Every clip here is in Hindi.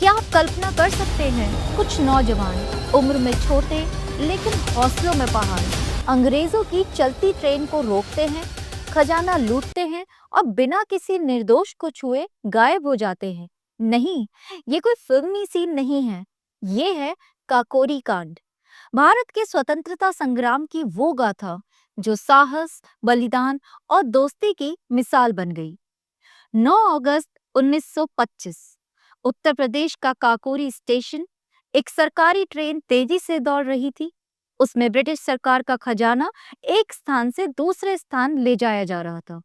क्या आप कल्पना कर सकते हैं, कुछ नौजवान उम्र में छोटे लेकिन हौसलों में पहाड़ अंग्रेजों की चलती ट्रेन को रोकते हैं, खजाना लूटते हैं और बिना किसी निर्दोष को छुए गायब हो जाते हैं। नहीं, ये कोई फिल्मी सीन नहीं है, ये है काकोरी कांड। भारत के स्वतंत्रता संग्राम की वो गाथा जो साहस, बलिदान और दोस्ती की मिसाल बन गई। 9 अगस्त 1925 उत्तर प्रदेश का काकोरी स्टेशन। एक सरकारी ट्रेन तेजी से दौड़ रही थी। उसमें ब्रिटिश सरकार का खजाना एक स्थान से दूसरे स्थान ले जाया जा रहा था।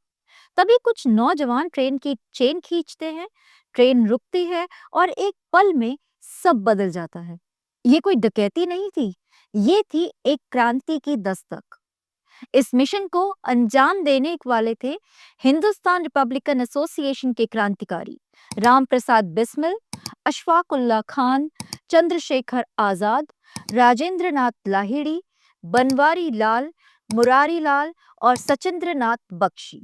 तभी कुछ नौजवान ट्रेन की चेन खींचते हैं। ट्रेन रुकती है और एक पल में सब बदल जाता है। ये कोई डकैती नहीं थी, ये थी एक क्रांति की दस्तक। इस मिशन को अंजाम देने वाले थे हिंदुस्तान रिपब्लिकन एसोसिएशन के क्रांतिकारी राम प्रसाद बिस्मिल, अशफाक उल्लाह खान, चंद्रशेखर आजाद, राजेंद्र नाथ लाहिड़ी, बनवारी लाल, मुरारी लाल और सचिंद्र नाथ बख्शी।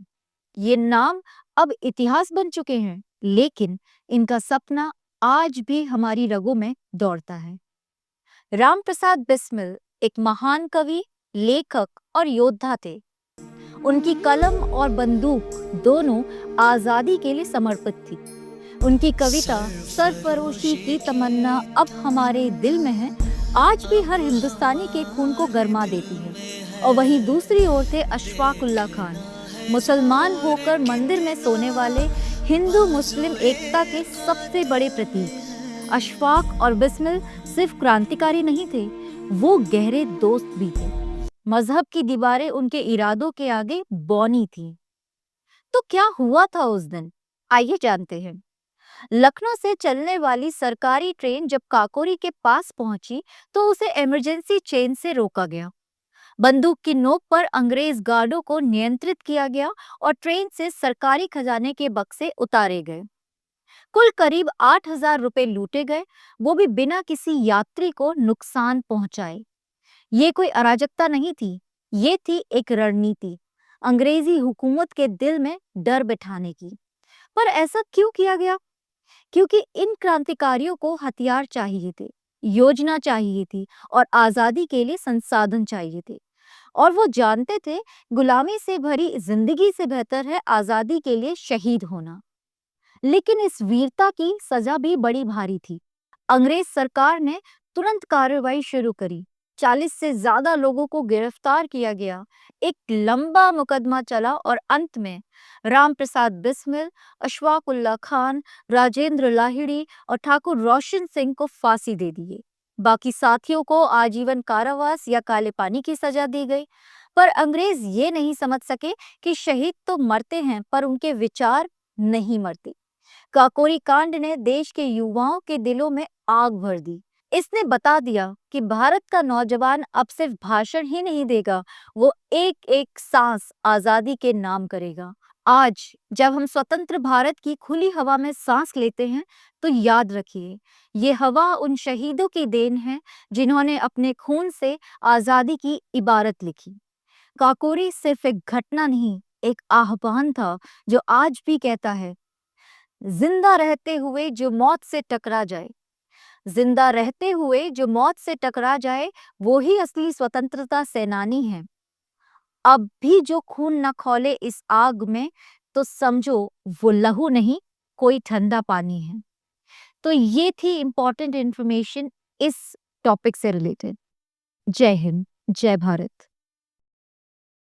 ये नाम अब इतिहास बन चुके हैं, लेकिन इनका सपना आज भी हमारी रगों में दौड़ता है। राम प्रसाद बिस्मिल एक महान कवि, लेखक और योद्धा थे। उनकी कलम और बंदूक दोनों आजादी के लिए समर्पित थी। उनकी कविता सरफरोशी की तमन्ना अब हमारे दिल में है आज भी हर हिंदुस्तानी के खून को गरमा देती है। और वहीं दूसरी ओर थे अशफाक उल्लाह खान, मुसलमान होकर मंदिर में सोने वाले हिंदू मुस्लिम एकता के सबसे बड़े प्रतीक। अशफाक और बिस्मिल सिर्फ क्रांतिकारी नहीं थे, वो गहरे दोस्त भी थे। मजहब की दीवारें उनके इरादों के आगे बौनी थी। तो क्या हुआ था उस दिन, आइए जानते हैं। लखनऊ से चलने वाली सरकारी ट्रेन जब काकोरी के पास पहुंची तो उसे इमरजेंसी चेन से रोका गया। बंदूक की नोक पर अंग्रेज गार्डों को नियंत्रित किया गया और ट्रेन से सरकारी खजाने के बक्से उतारे गए। कुल करीब 8,000 रुपए लूटे गए, वो भी बिना किसी यात्री को नुकसान पहुंचाए। ये कोई अराजकता नहीं थी, ये थी एक रणनीति, अंग्रेजी हुकूमत के दिल में डर बिठाने की। पर ऐसा क्यों किया गया? क्योंकि इन क्रांतिकारियों को हथियार चाहिए थे, योजना चाहिए थी और आजादी के लिए संसाधन चाहिए थे। और वो जानते थे गुलामी से भरी जिंदगी से बेहतर है आजादी के लिए शहीद होना। लेकिन इस वीरता की सजा भी बड़ी भारी थी। अंग्रेज सरकार ने तुरंत कार्रवाई शुरू करी। 40 से ज्यादा लोगों को गिरफ्तार किया गया। एक लंबा मुकदमा चला और अंत में राम प्रसाद बिस्मिल, अशफाक उल्लाह खान, राजेंद्र लाहिड़ी और ठाकुर रोशन सिंह को फांसी दे दी गई। बाकी साथियों को आजीवन कारावास या काले पानी की सजा दी गई। पर अंग्रेज ये नहीं समझ सके कि शहीद तो मरते हैं पर उनके विचार नहीं मरते। काकोरी कांड ने देश के युवाओं के दिलों में आग भर दी। इसने बता दिया कि भारत का नौजवान अब सिर्फ भाषण ही नहीं देगा, वो एक एक सांस आजादी के नाम करेगा। आज जब हम स्वतंत्र भारत की खुली हवा में सांस लेते हैं तो याद रखिए, ये हवा उन शहीदों की देन है जिन्होंने अपने खून से आजादी की इबारत लिखी। काकोरी सिर्फ एक घटना नहीं, एक आह्वान था जो आज भी कहता है, जिंदा रहते हुए जो मौत से टकरा जाए, जिंदा रहते हुए जो मौत से टकरा जाए वो ही असली स्वतंत्रता सेनानी है। अब भी जो खून न खौले इस आग में तो समझो वो लहू नहीं, कोई ठंडा पानी है। तो ये थी इंपॉर्टेंट इंफॉर्मेशन इस टॉपिक से रिलेटेड। जय हिंद, जय भारत।